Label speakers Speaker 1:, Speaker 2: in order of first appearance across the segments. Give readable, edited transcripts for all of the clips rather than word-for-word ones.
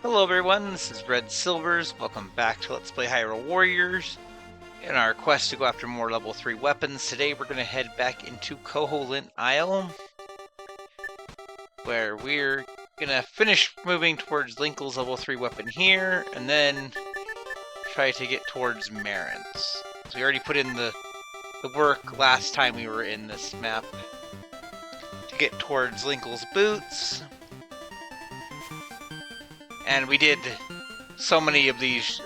Speaker 1: Hello everyone, this is Red Silvers. Welcome back to Let's Play Hyrule Warriors. In our quest to go after more level 3 weapons, today we're going to head back into Koholint Isle, where we're going to finish moving towards Linkle's level 3 weapon here, and then try to get towards Marin's. So we already put in the work last time we were in this map to get towards Linkle's boots. And we did so many of these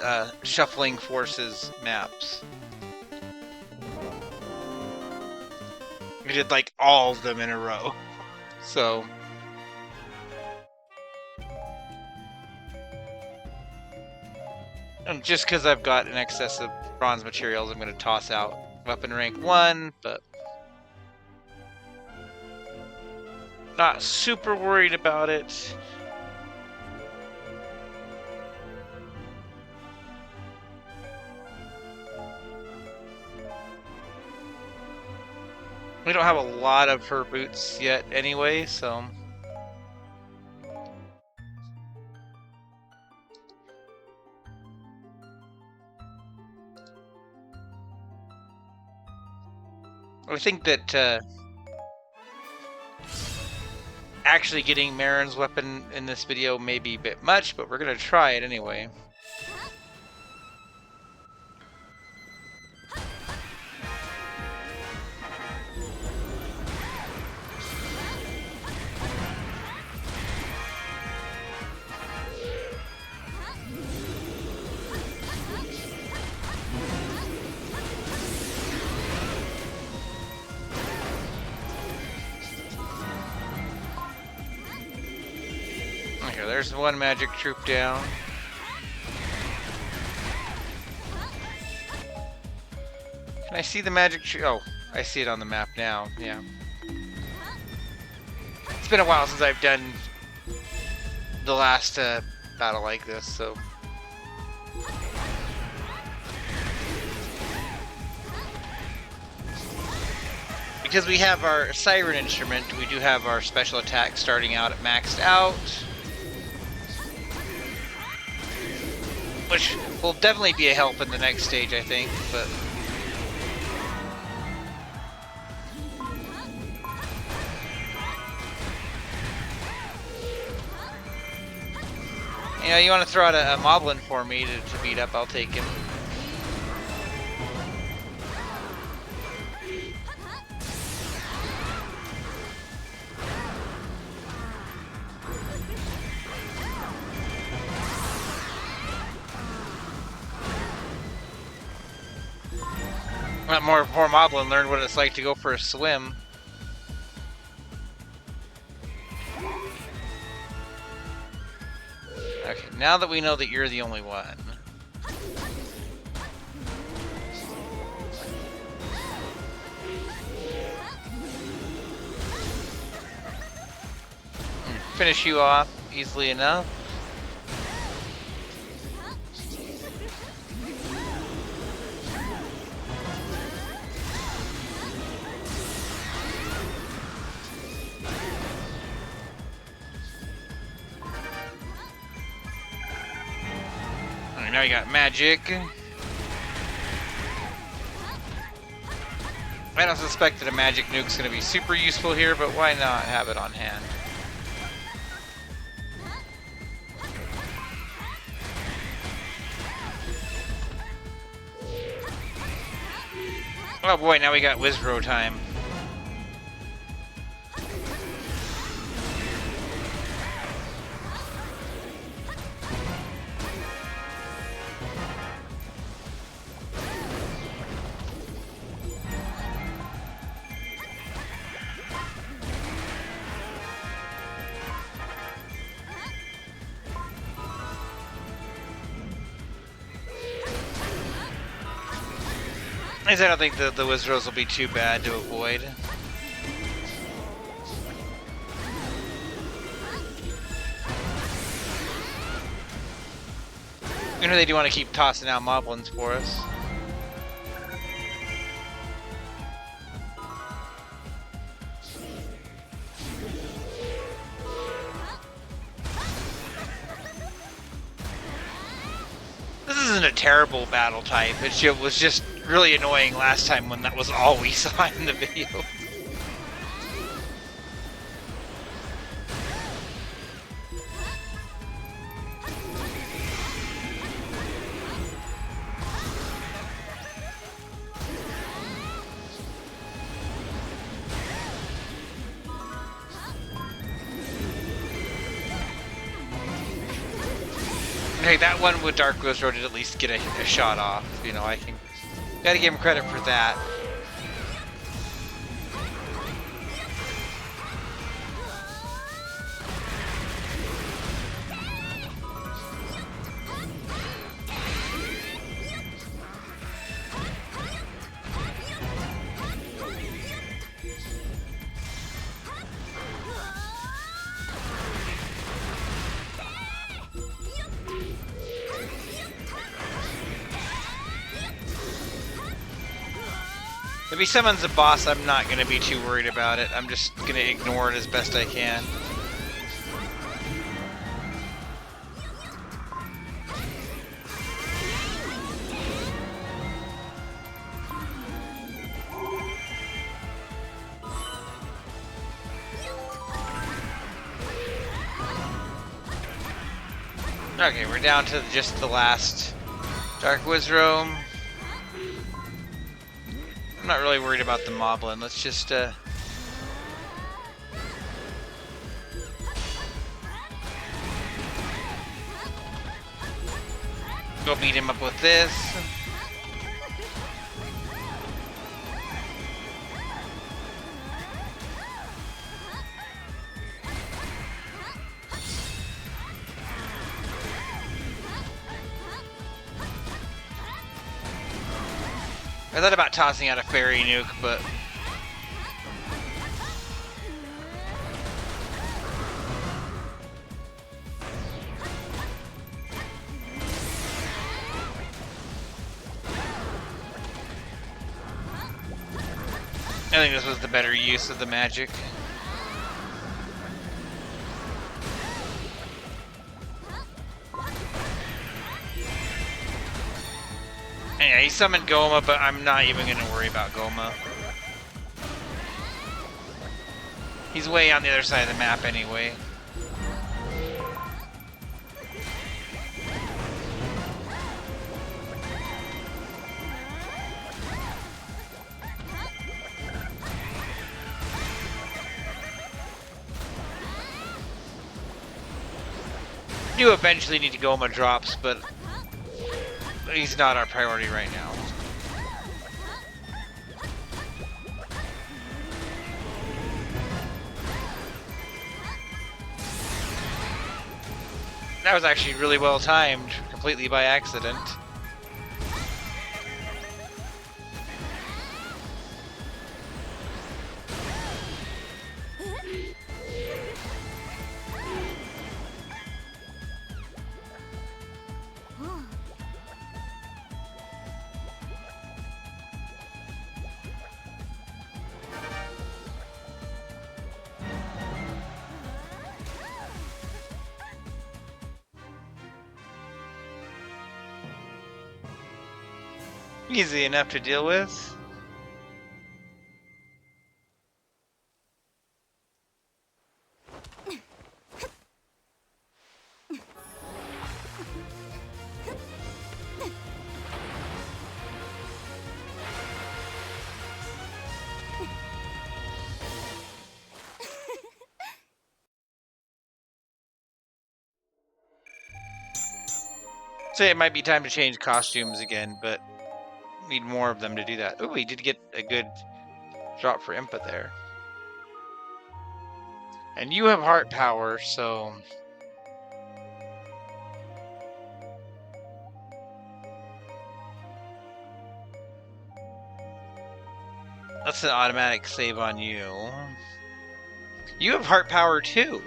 Speaker 1: Shuffling Forces maps. We did like all of them in a row. So and just because I've got an excess of bronze materials, I'm going to toss out weapon rank 1, but not super worried about it. We don't have a lot of her boots yet anyway, so I think that actually getting Marin's weapon in this video may be a bit much, but we're going to try it anyway. Okay, there's one magic troop down. Can I see the magic troop? Oh, I see it on the map now, yeah. It's been a while since I've done the last battle like this, so... Because we have our Siren instrument, we do have our special attack starting out at maxed out. Which will definitely be a help in the next stage, I think, but... You know, you want to throw out a Moblin for me to beat up, I'll take him. Poor Moblin learned what it's like to go for a swim. Okay, now that we know that you're the only one. Finish you off easily enough. Now you got magic. I don't suspect that a magic nuke's going to be super useful here, but why not have it on hand? Oh boy, now we got Wizrow time. I don't think the Wizrows will be too bad to avoid. You know they do want to keep tossing out Moblins for us. isn't a terrible battle type. It was just really annoying last time when that was all we saw in the video. Hey, that one with Dark Wizard did at least get a shot off. You know, gotta give him credit for that. If he summons a boss, I'm not going to be too worried about it. I'm just going to ignore it as best I can. Okay, we're down to just the last Dark Wizroom. I'm not really worried about the Moblin. Let's just go beat him up with this. I thought about tossing out a fairy nuke, but I think this was the better use of the magic. Yeah, he summoned Goma, but I'm not even going to worry about Goma. He's way on the other side of the map anyway. Do eventually need to Goma drops, but he's not our priority right now. That was actually really well timed, completely by accident. Easy enough to deal with. So it might be time to change costumes again, but need more of them to do that. Oh, we did get a good drop for Impa there. And you have heart power, so that's an automatic save on you. You have heart power too.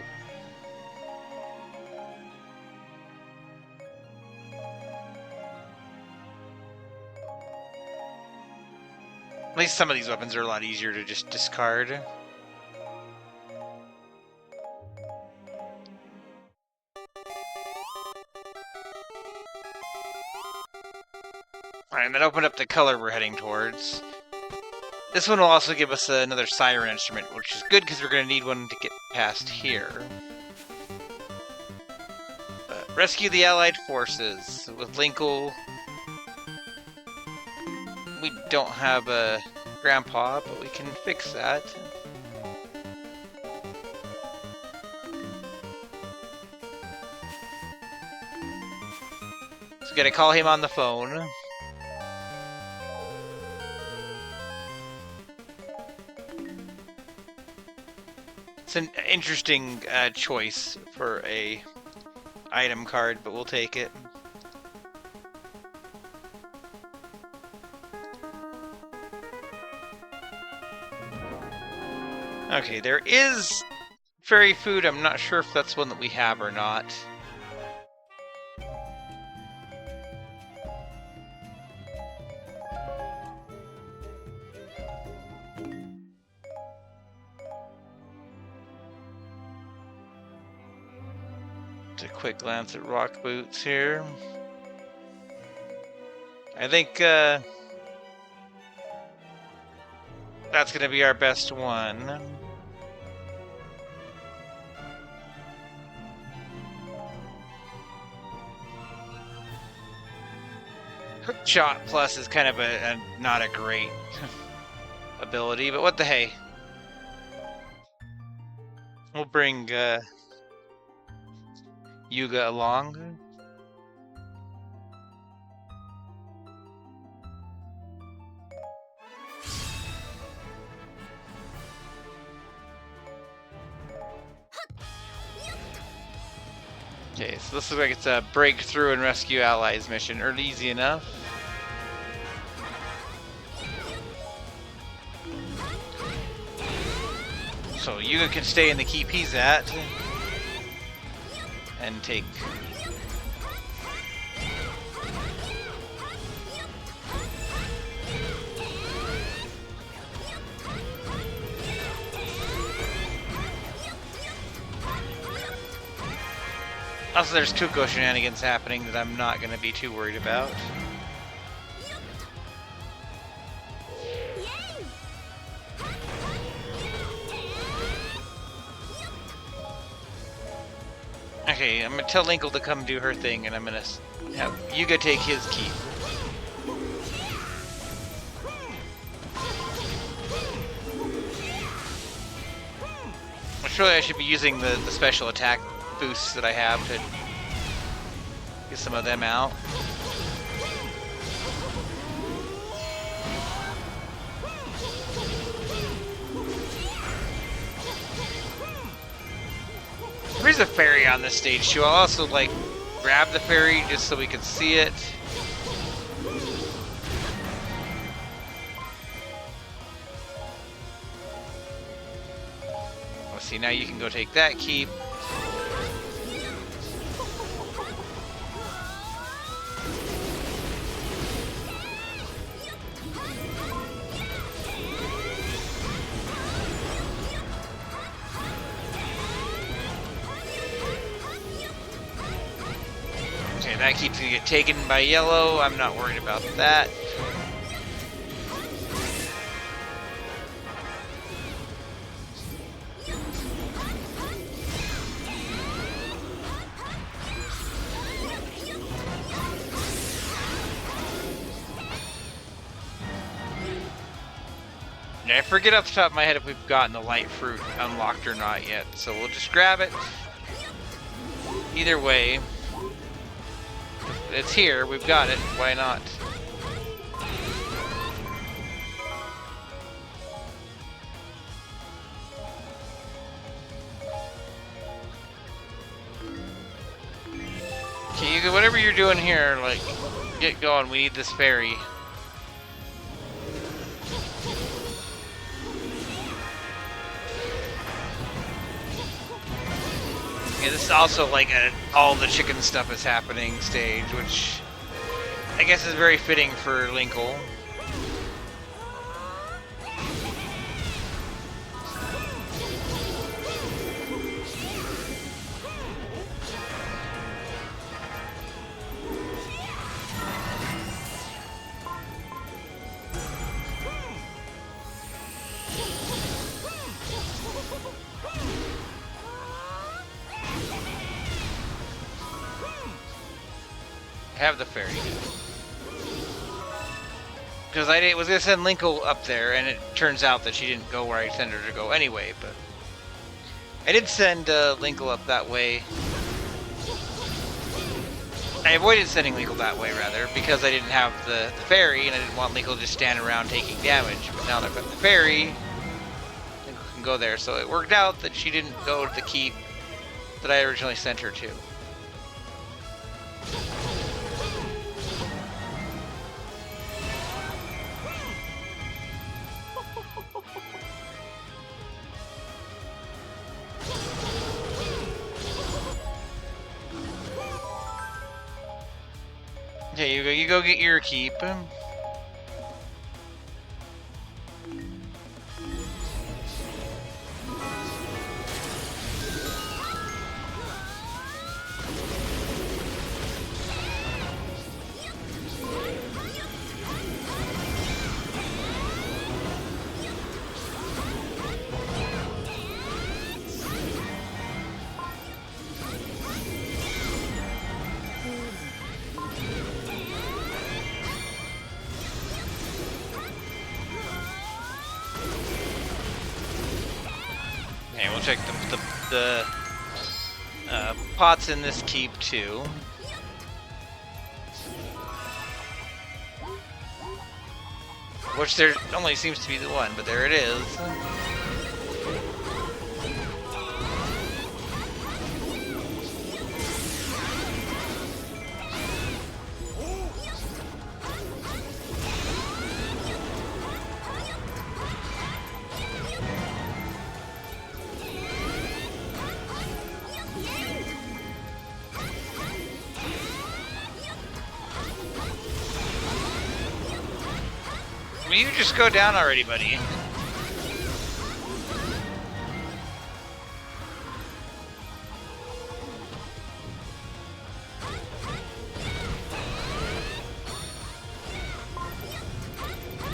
Speaker 1: At least some of these weapons are a lot easier to just discard. Alright, and that opened up the color we're heading towards. This one will also give us another siren instrument, which is good because we're going to need one to get past here. Rescue the Allied forces. With Linkle, we don't have a Grandpa, but we can fix that. So we gotta call him on the phone. It's an interesting choice for a item card, but we'll take it. Okay, there is fairy food. I'm not sure if that's one that we have or not. A quick glance at rock boots here. I think that's gonna be our best one. Hook shot plus is kind of a not a great ability, but what the hey. We'll bring Yuga along. Okay, so this looks like it's a breakthrough and rescue allies mission, or easy enough. So Yuga can stay in the keep he's at and take also there's Kuko shenanigans happening that I'm not going to be too worried about. Okay, I'm gonna tell Linkle to come do her thing, and I'm gonna have Yuga take his keep. Well, surely I should be using the special attack boosts that I have to get some of them out. There's a fairy on this stage too. I'll also like grab the fairy just so we can see it. Let's see, now you can go take that keep. That keeps gonna get taken by yellow. I'm not worried about that. I forget off the top of my head if we've gotten the light fruit unlocked or not yet, so we'll just grab it. Either way, it's here, we've got it, why not? Okay, Yuga, whatever you're doing here, like, get going, we need this fairy. Yeah, this is also like all the chicken stuff is happening stage, which I guess is very fitting for Linkle. have the fairy. Because I was going to send Linkle up there, and it turns out that she didn't go where I sent her to go anyway, but... I did send Linkle up that way. I avoided sending Linkle that way, rather, because I didn't have the fairy, and I didn't want Linkle to just stand around taking damage. But now that I've got the fairy, Linkle can go there. So it worked out that she didn't go to the keep that I originally sent her to. Okay, you go get your keep. Okay, we'll check the pots in this keep too. Which there only seems to be the one, but there it is. Will you just go down already, buddy?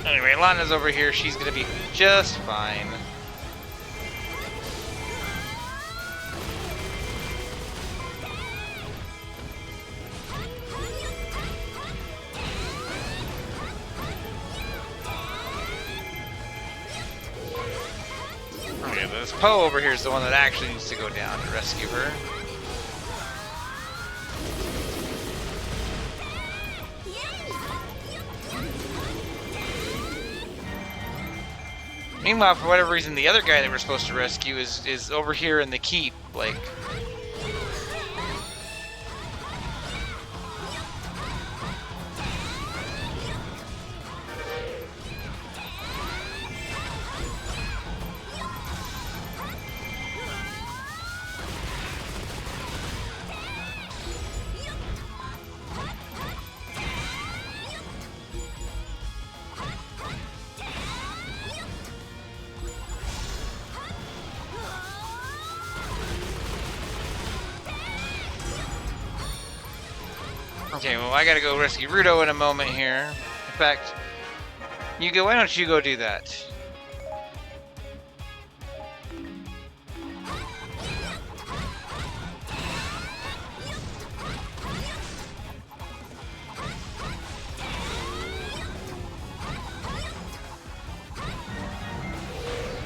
Speaker 1: Anyway, Lana's over here. She's gonna be just fine. This Poe over here is the one that actually needs to go down to rescue her. Meanwhile, for whatever reason, the other guy that we're supposed to rescue is over here in the keep, like... Okay, well, I gotta go rescue Ruto in a moment here. In fact, why don't you go do that?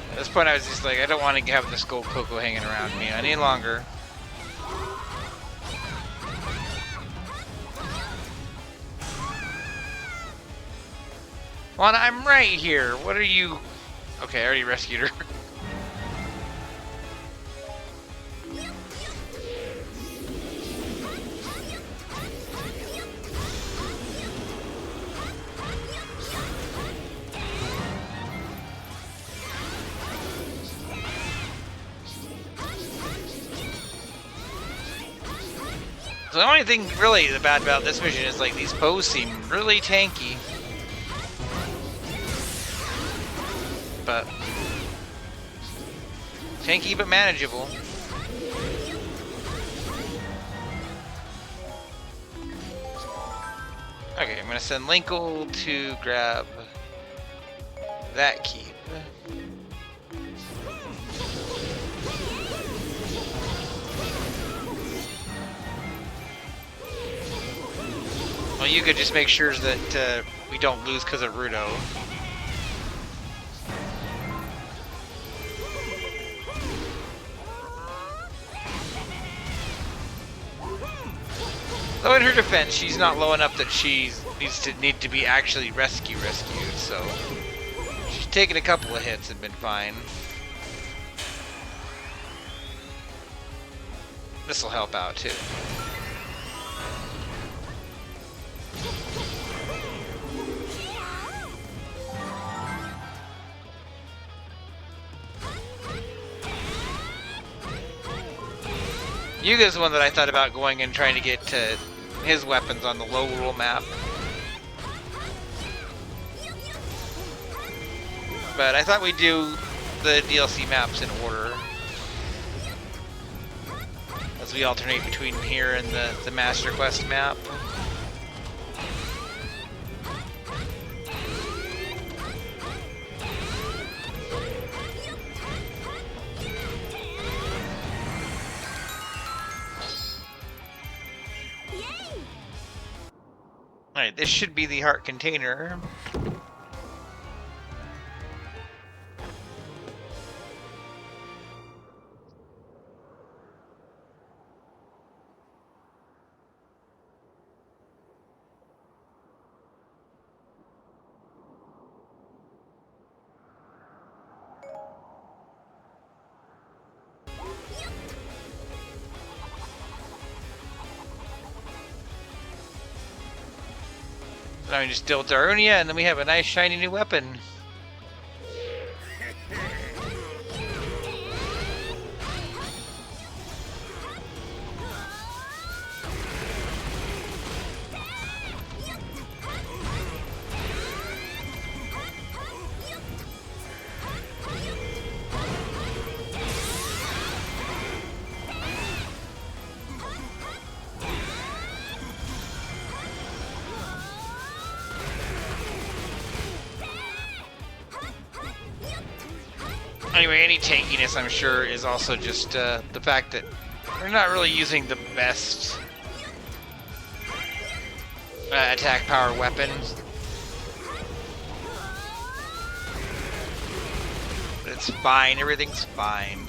Speaker 1: At this point, I was just like, I don't want to have this gold Coco hanging around me any longer. Lana, I'm right here. What are you... Okay, I already rescued her. So the only thing really bad about this mission is like these Poes seem really tanky. But tanky but manageable. Okay, I'm gonna send Linkle to grab that keep. Well, you could just make sure that we don't lose because of Rudo. Though in her defense, she's not low enough that she need to be actually rescued, so she's taken a couple of hits and been fine. This will help out too. Yuga's the one that I thought about going and trying to get to his weapons on the low rule map. But I thought we'd do the DLC maps in order, as we alternate between here and the Master Quest map. Alright, this should be the heart container. Now we just deal with Darunia, and then we have a nice shiny new weapon. Anyway, any tankiness, I'm sure, is also just the fact that we're not really using the best attack power weapons. But it's fine, everything's fine.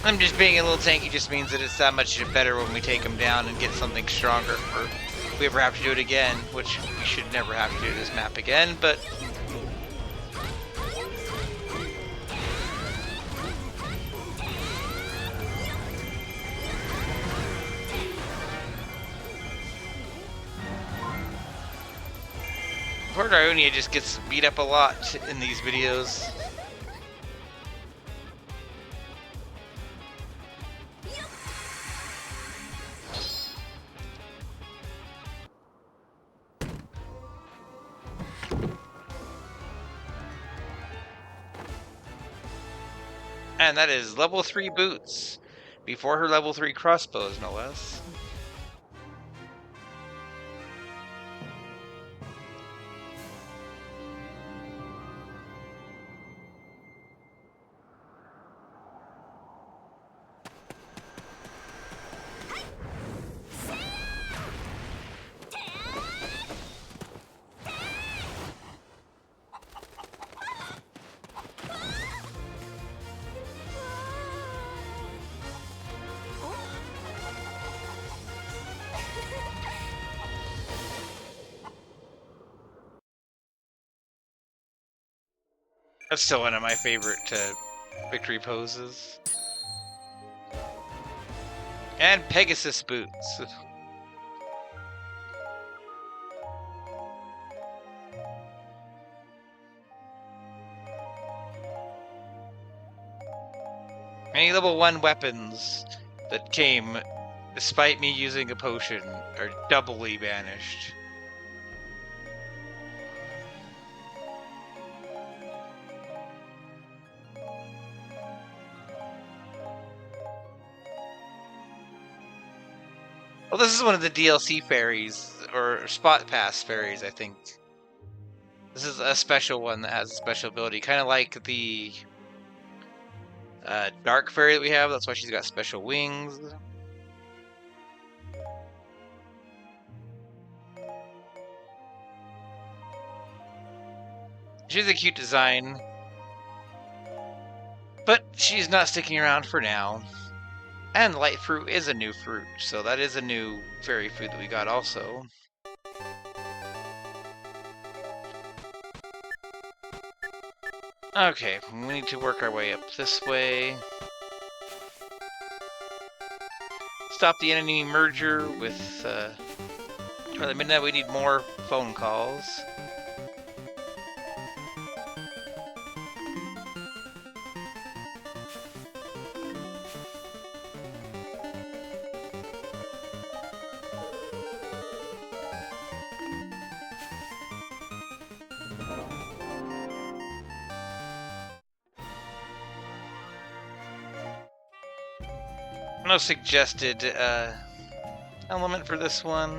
Speaker 1: I'm just being a little tanky just means that it's that much better when we take them down and get something stronger for if we ever have to do it again, which we should never have to do this map again, but poor Darunia just gets beat up a lot in these videos. And that is level 3 boots, before her level 3 crossbows, no less. That's still one of my favorite victory poses. And Pegasus boots. Any level 1 weapons that came despite me using a potion are doubly banished. Well, this is one of the DLC fairies, or Spot Pass fairies, I think. This is a special one that has a special ability, kind of like the Dark Fairy that we have. That's why she's got special wings. She's a cute design, but she's not sticking around for now. And light fruit is a new fruit, so that is a new fairy food that we got also. Okay, we need to work our way up this way. Stop the enemy merger with, by the midnight we need more phone calls. No suggested element for this one.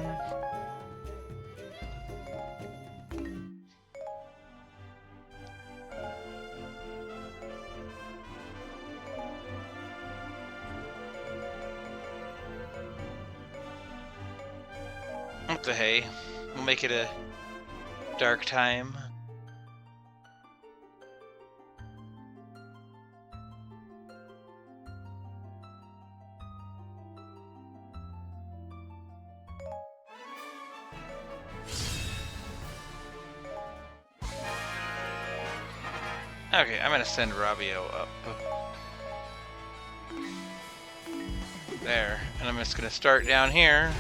Speaker 1: What the hey? We'll make it a dark time. Okay, I'm gonna send Rabio up. There, and I'm just gonna start down here.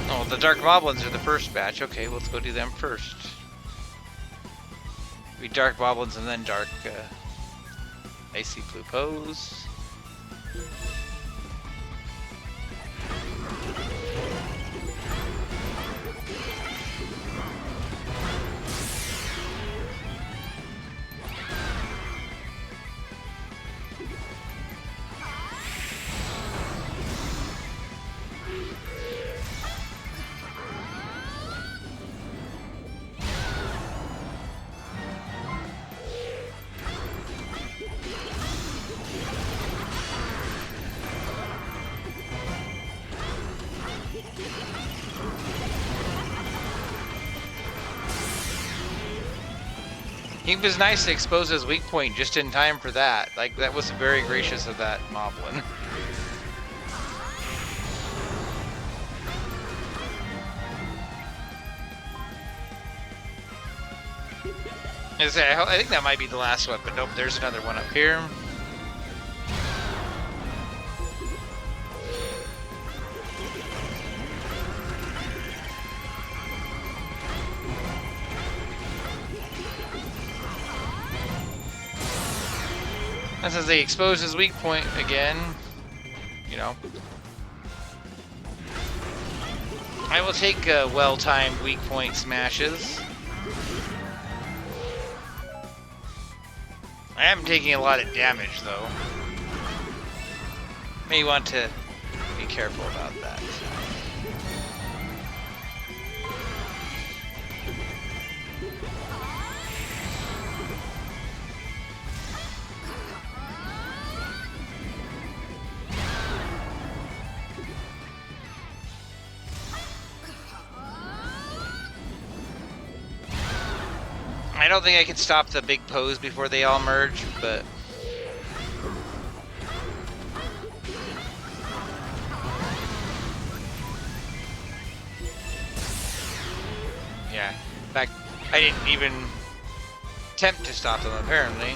Speaker 1: Oh, the Dark Moblins are the first batch. Okay, let's go do them first. We Dark Moblins and then Dark Icy Blue Pose. He was nice to expose his weak point just in time for that. Like, that was very gracious of that Moblin. I think that might be the last one, but nope, there's another one up here. And since they expose his weak point again, you know, I will take well-timed weak point smashes. I am taking a lot of damage, though. May want to be careful about that. I don't think I can stop the big pose before they all merge, but yeah. In fact, I didn't even attempt to stop them, apparently.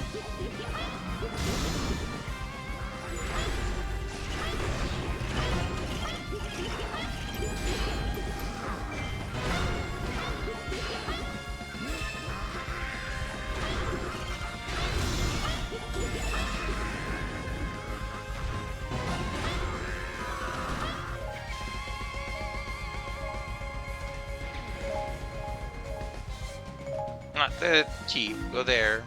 Speaker 1: Not the keep, go there.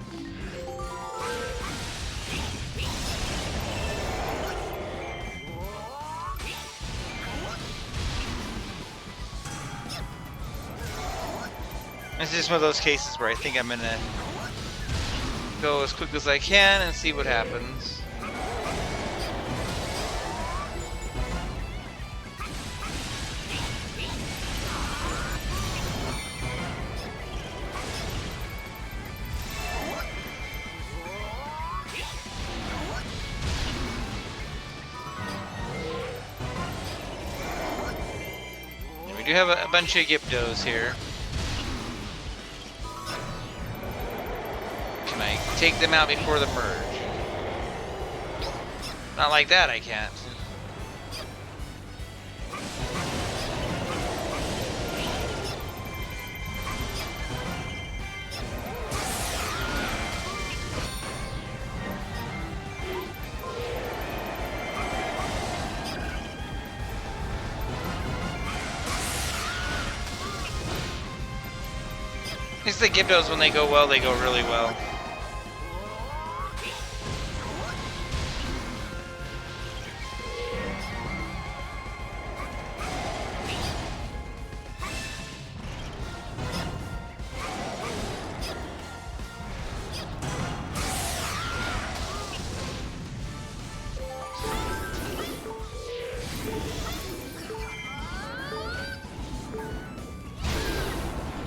Speaker 1: This is just one of those cases where I think I'm gonna go as quick as I can and see what happens. We do have a bunch of Gyptos here. Can I take them out before the merge? Not like that, I can't. It's the Gyptos, when they go well, they go really well.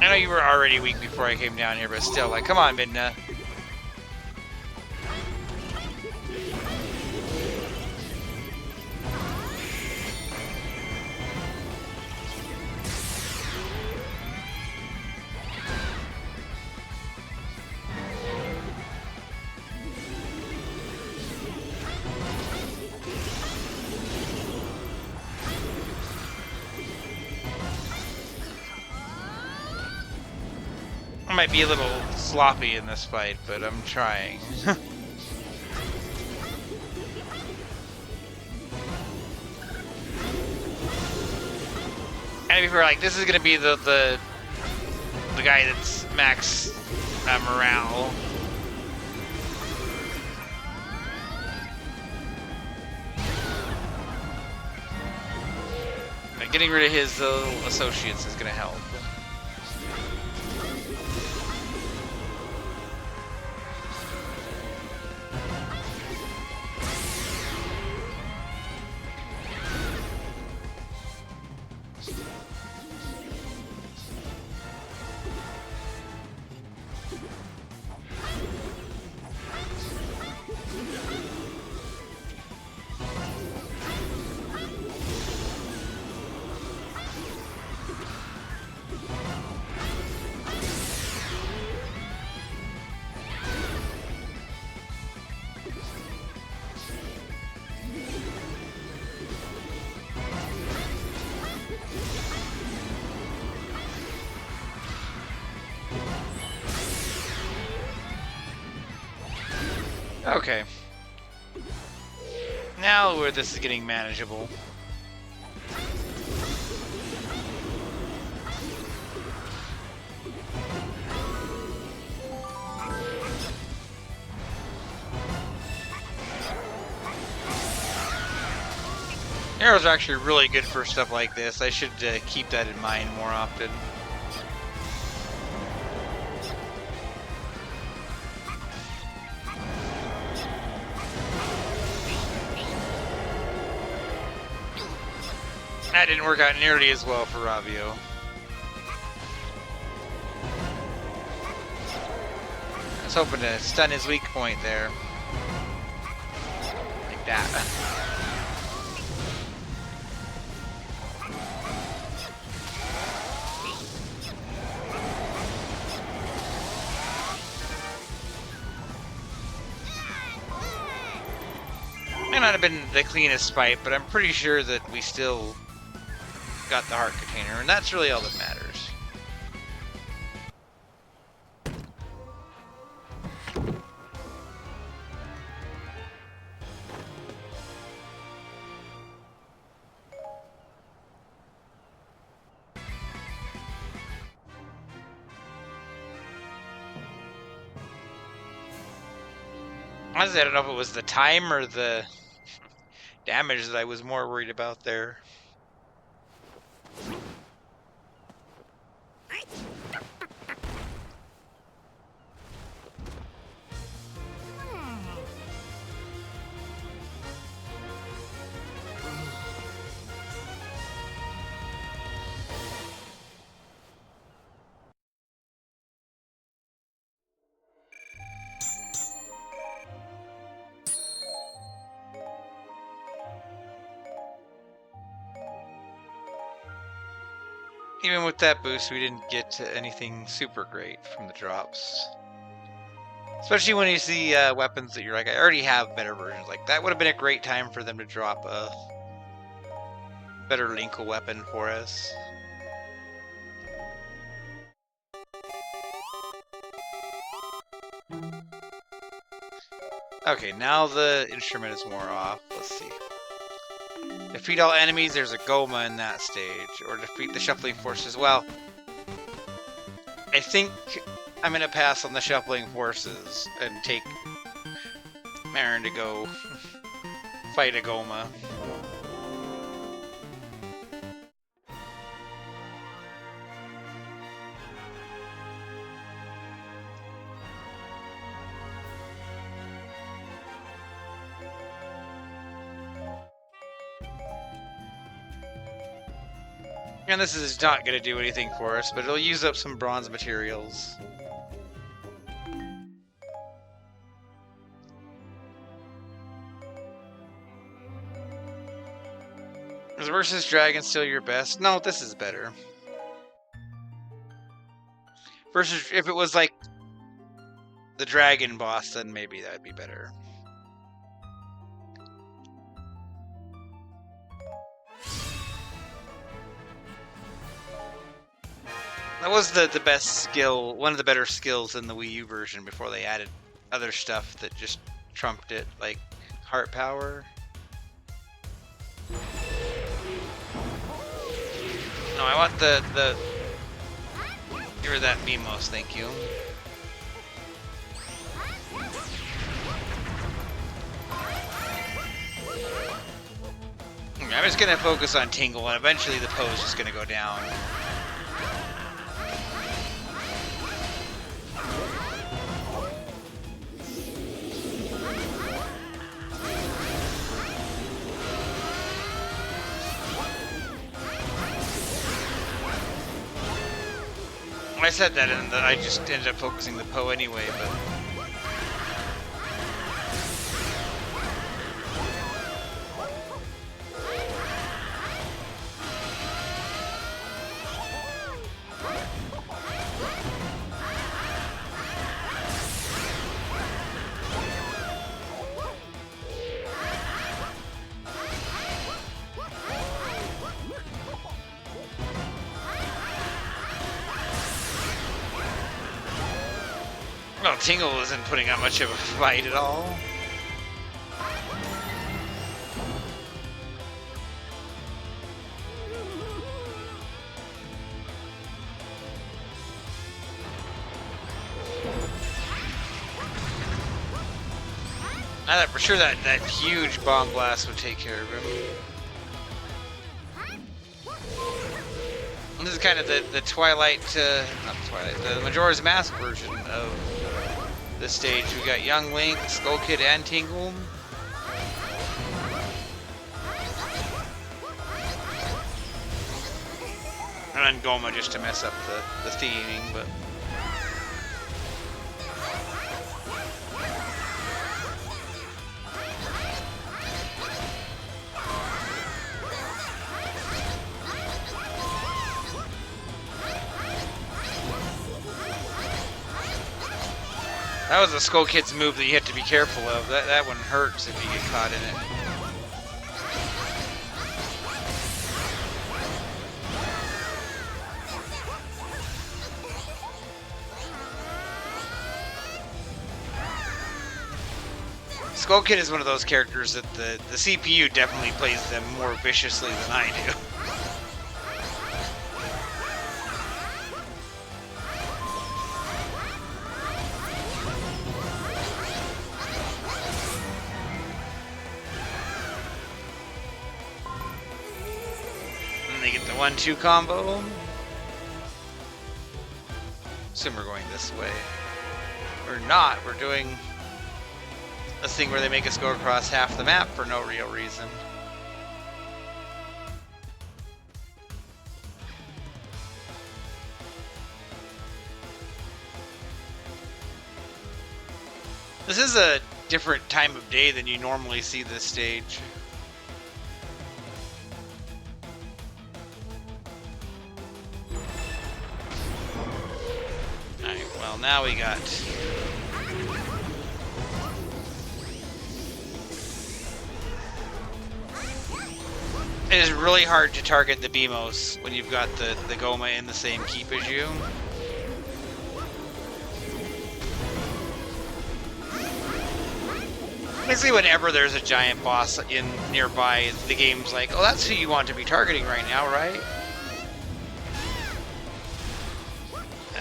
Speaker 1: I know you were already weak before I came down here, but still, like, come on, Midna. I might be a little sloppy in this fight, but I'm trying. And if you're like, this is gonna be the guy that's max morale. Like, getting rid of his associates is gonna help. Okay. Now where this is getting manageable. Arrows are actually really good for stuff like this. I should keep that in mind more often. That didn't work out nearly as well for Ravio. I was hoping to stun his weak point there. Like that. May not have been the cleanest fight, but I'm pretty sure that we still got the heart container, and that's really all that matters. Honestly, I don't know if it was the time or the damage that I was more worried about there. Even with that boost, we didn't get anything super great from the drops. Especially when you see weapons that you're like, I already have better versions. Like, that would have been a great time for them to drop a better Linkle weapon for us. Okay, now the instrument is more off. Let's see. Defeat all enemies, there's a Goma in that stage. Or defeat the Shuffling Forces. Well, I think I'm gonna pass on the Shuffling Forces and take Marin to go fight a Goma. And this is not going to do anything for us, but it'll use up some bronze materials. Is versus dragon still your best? No, this is better. Versus, if it was like the dragon boss, then maybe that'd be better. That was the best skill, one of the better skills in the Wii U version before they added other stuff that just trumped it, like heart power. No, I want the give her that Mimos, thank you. I'm just gonna focus on Tingle, and eventually the Poe's just gonna go down. I said that, and I just ended up focusing the Poe anyway, but... Well, Tingle isn't putting up much of a fight at all. I thought for sure that huge bomb blast would take care of him. And this is kind of the Twilight, not Twilight, the Majora's Mask version of this stage. We got Young Link, Skull Kid, and Tingle. And then Goma just to mess up the theming, but... That was a Skull Kid's move that you have to be careful of. That one hurts if you get caught in it. Skull Kid is one of those characters that the CPU definitely plays them more viciously than I do. They get the 1-2 combo. Assume we're going this way. We're not. We're doing this thing where they make us go across half the map for no real reason. This is a different time of day than you normally see this stage. Well, now we got... It is really hard to target the Beamos when you've got the Goma in the same keep as you. Basically, whenever there's a giant boss in nearby, the game's like, oh, that's who you want to be targeting right now, right?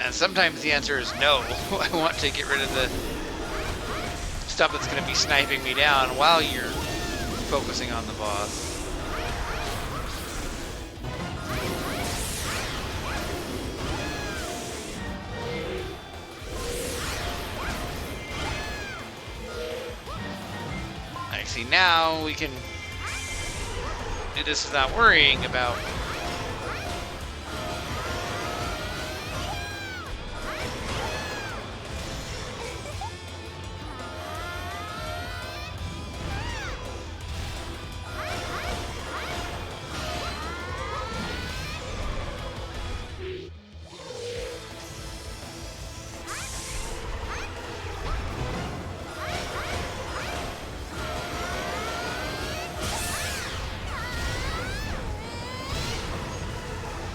Speaker 1: And sometimes the answer is no. I want to get rid of the stuff that's going to be sniping me down while you're focusing on the boss. See, now we can do this without worrying about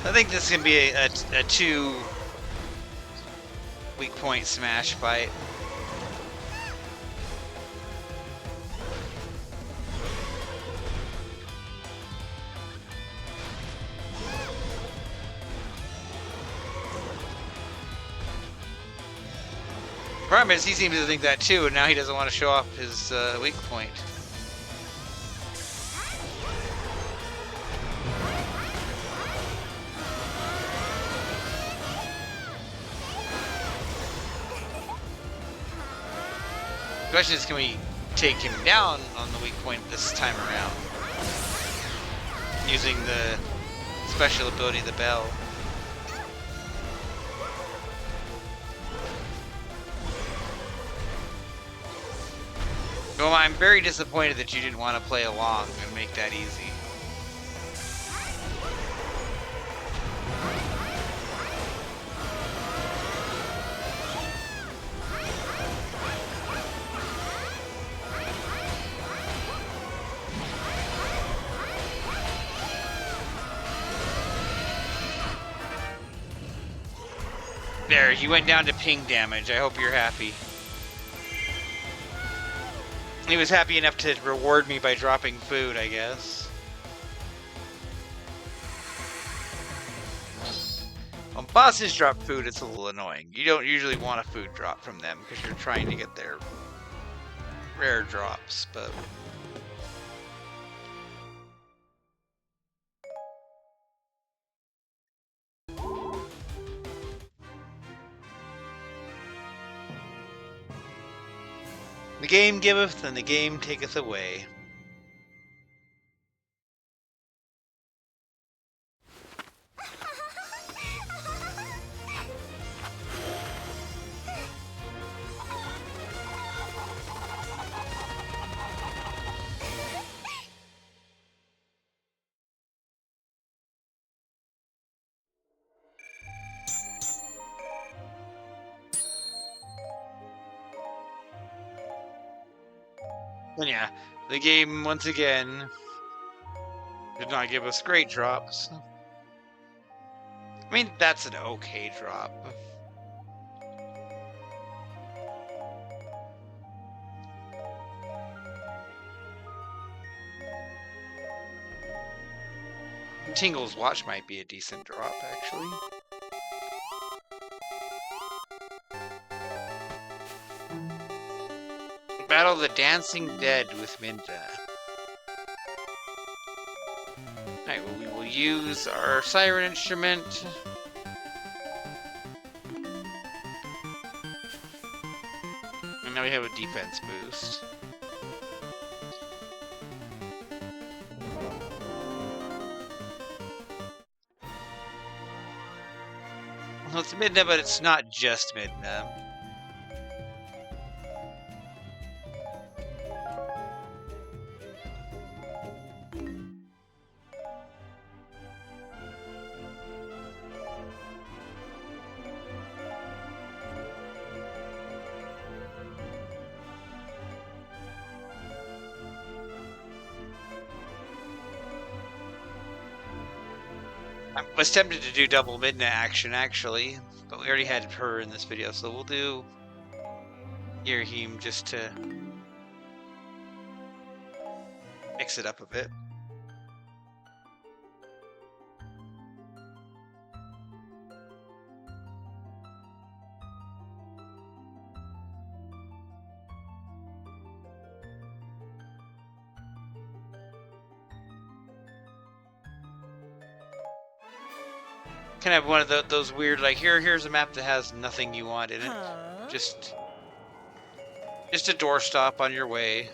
Speaker 1: I think this can be a 2 weak point smash fight. Problem is, he seems to think that too, and now he doesn't want to show off his weak point. The question is, can we take him down on the weak point this time around? Using the special ability, the bell. Well, I'm very disappointed that you didn't want to play along and make that easy. There, you went down to ping damage. I hope you're happy. He was happy enough to reward me by dropping food, I guess. When bosses drop food, it's a little annoying. You don't usually want a food drop from them because you're trying to get their rare drops, but... The game giveth, and the game taketh away. And yeah, the game, once again, did not give us great drops. I mean, that's an okay drop. Tingle's Watch might be a decent drop, actually. Battle the Dancing Dead with Minda. Alright, well, we will use our Siren Instrument. And now we have a defense boost. Well, it's Midna, but it's not just Midna. I was tempted to do double Midna action, actually, but we already had her in this video, so we'll do Yerhim just to mix it up a bit. Can have one of those weird, like, here's a map that has nothing you want in it. Just a doorstop on your way.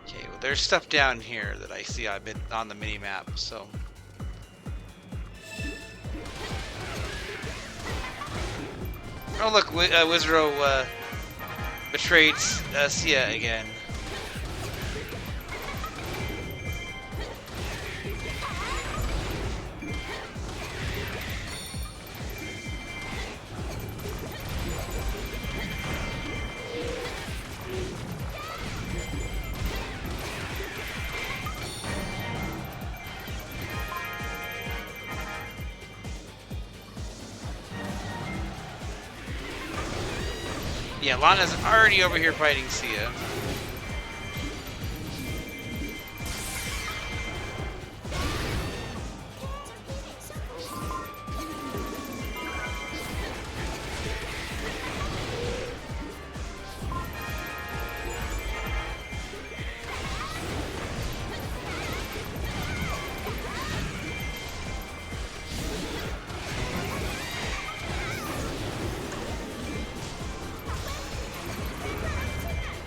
Speaker 1: Okay, well, there's stuff down here that I see I've been on the mini map, so. Oh look, Wizro betrayed Sia again. Yeah, Lana's already over here fighting Sia.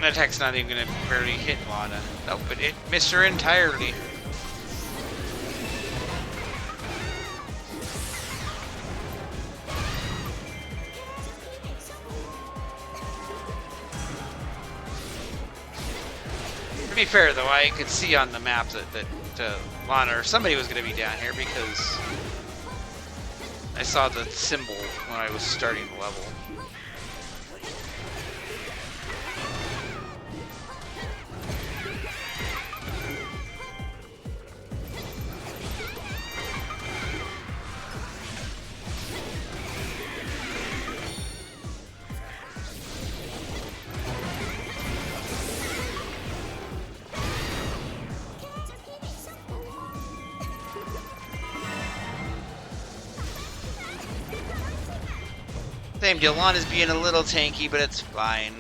Speaker 1: That attack's not even gonna barely hit Lana. Nope, but it missed her entirely. To be fair though, I could see on the map that Lana or somebody was gonna be down here because I saw the symbol when I was starting the level. Same deal, Lana's being a little tanky, but it's fine.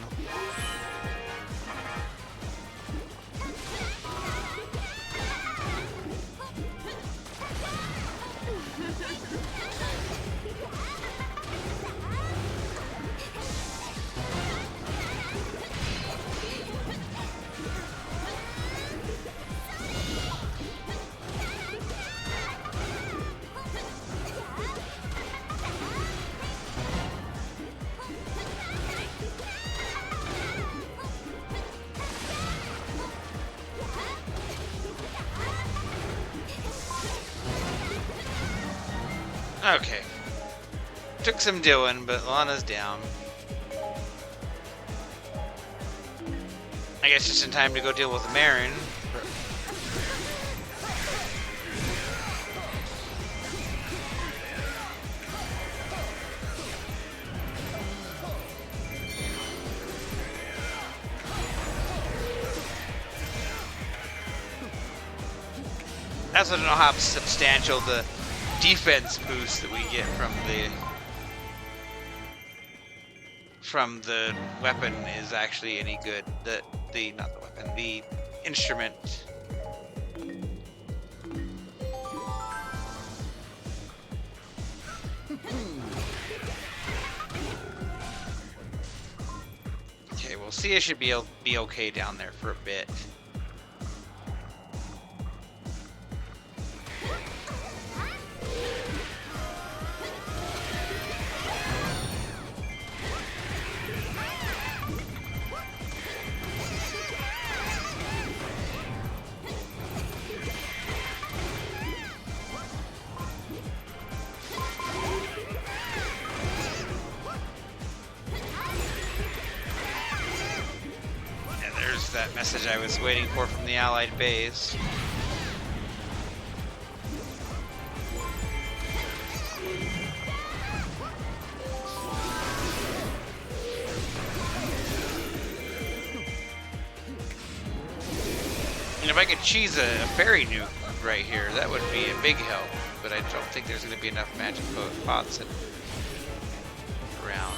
Speaker 1: Okay. Took some doing, but Lana's down. I guess just in time to go deal with Marin. I also don't know how substantial the defense boost that we get from the weapon is actually any good. Not the weapon, the instrument. Okay, well, Sia should be okay down there for a bit. That message I was waiting for from the Allied base. And if I could cheese a fairy nuke right here, that would be a big help. But I don't think there's going to be enough magic pots around.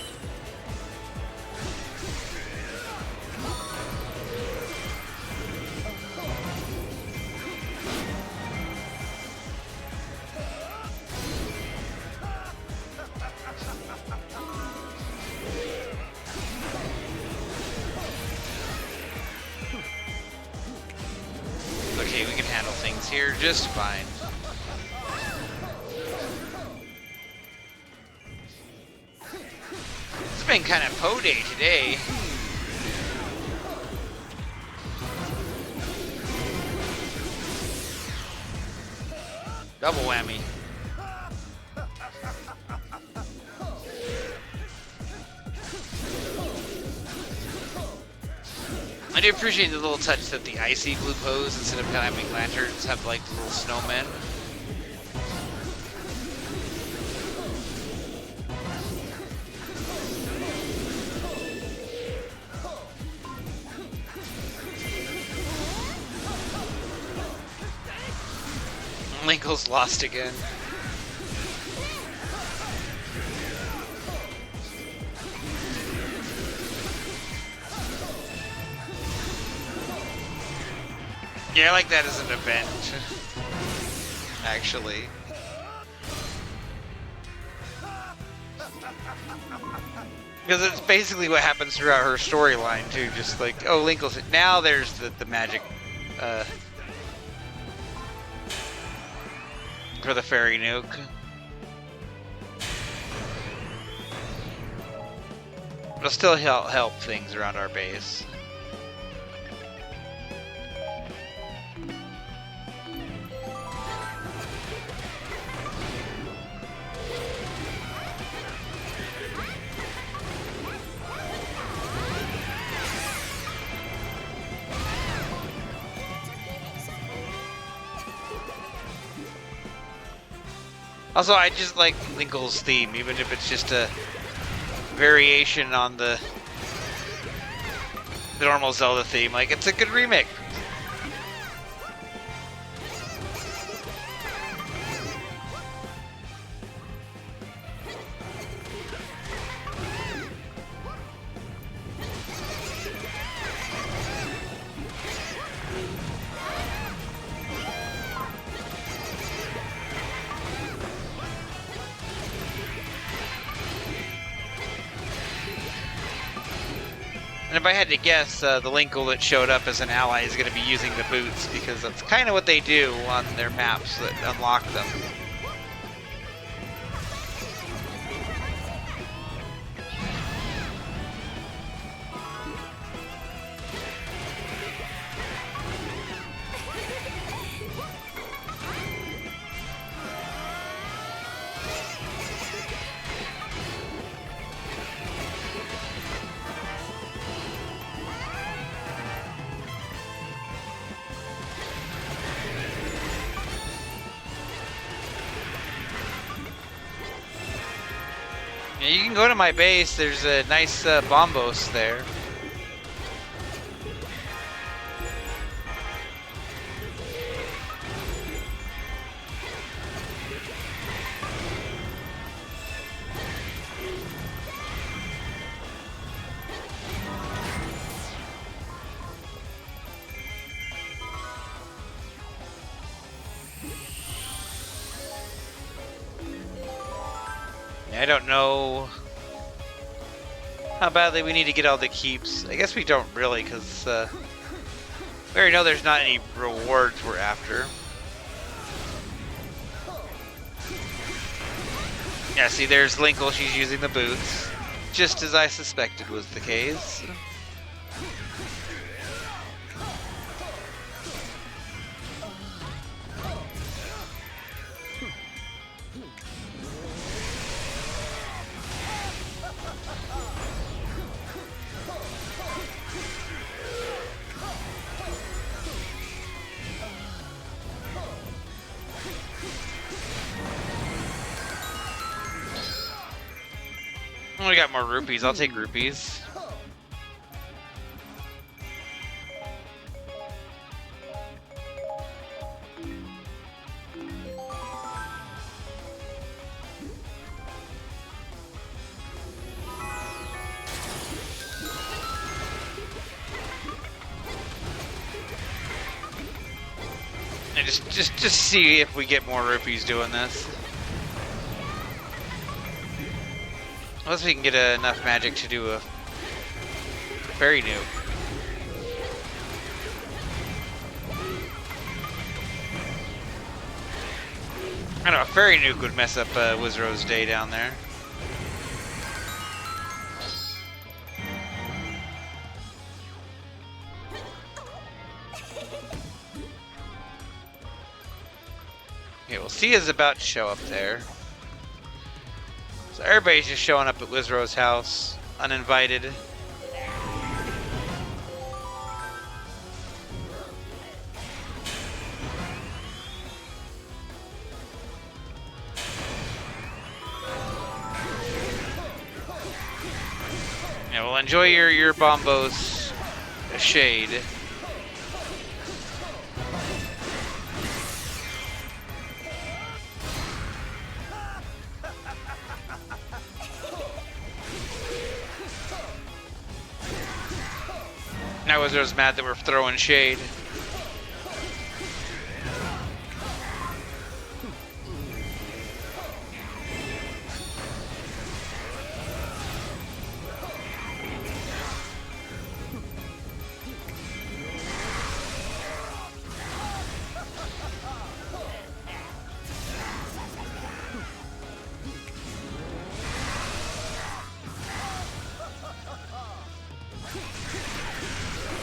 Speaker 1: Okay, we can handle things here just fine. It's been kind of po day today. Double whammy. I do appreciate the little touch that the icy blue pose, instead of kind of having lanterns, have like the little snowmen. Linkle's lost again. Yeah, I like that as an event, actually. Because it's basically what happens throughout her storyline, too. Just like, oh, Linkle's... Now there's the magic... for the fairy nuke. It'll still help things around our base. Also, I just like Linkle's theme, even if it's just a variation on the normal Zelda theme. Like, it's a good remake. And if I had to guess, the Linkle that showed up as an ally is going to be using the boots, because that's kind of what they do on their maps that unlock them. Yeah, you can go to my base. There's a nice bombos there. I don't know how badly we need to get all the keeps. I guess we don't really, because we already know there's not any rewards we're after. Yeah, see, there's Linkle. She's using the boots, just as I suspected was the case. We got more rupees. I'll take rupees. just see if we get more rupees doing this. Unless we can get enough magic to do a fairy nuke. I know a fairy nuke would mess up Wizrow's day down there. Okay, well, Sia's about to show up there. So everybody's just showing up at Wizrow's house, uninvited. Yeah, well, enjoy your Bombos shade. Now Wizard's mad that we're throwing shade.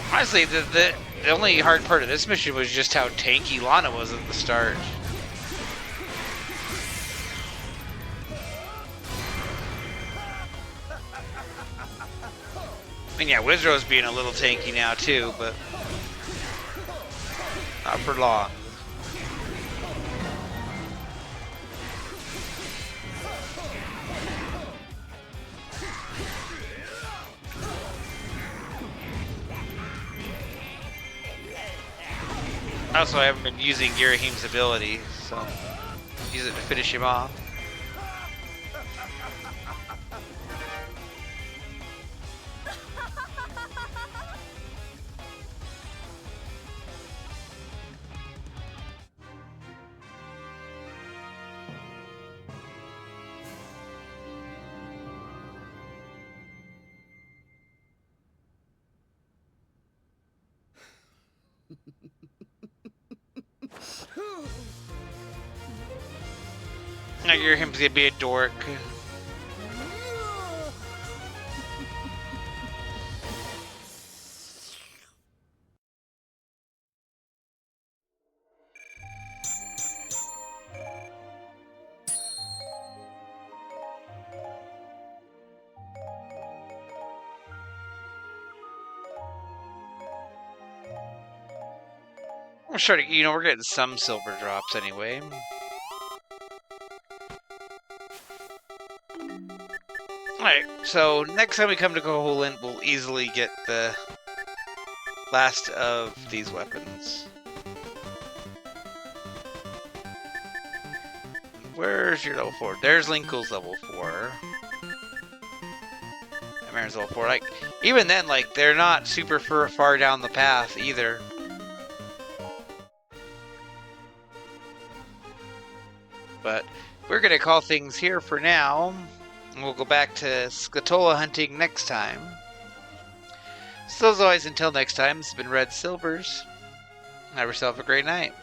Speaker 1: Honestly, the only hard part of this mission was just how tanky Lana was at the start. I mean, yeah, Wizrow's being a little tanky now too, but not for long. Also, I haven't been using Girahim's ability, so use it to finish him off. I hear him gonna be a dork. I'm sure, you know, we're getting some silver drops anyway. Alright, so next time we come to Koholint, we'll easily get the last of these weapons. Where's your level 4? There's Linkle's level 4. And Marin's level 4. Like, even then, like, they're not super far down the path either. But we're gonna call things here for now. We'll go back to Scatola hunting next time. So as always, until next time, this has been Red Silvers. Have yourself a great night.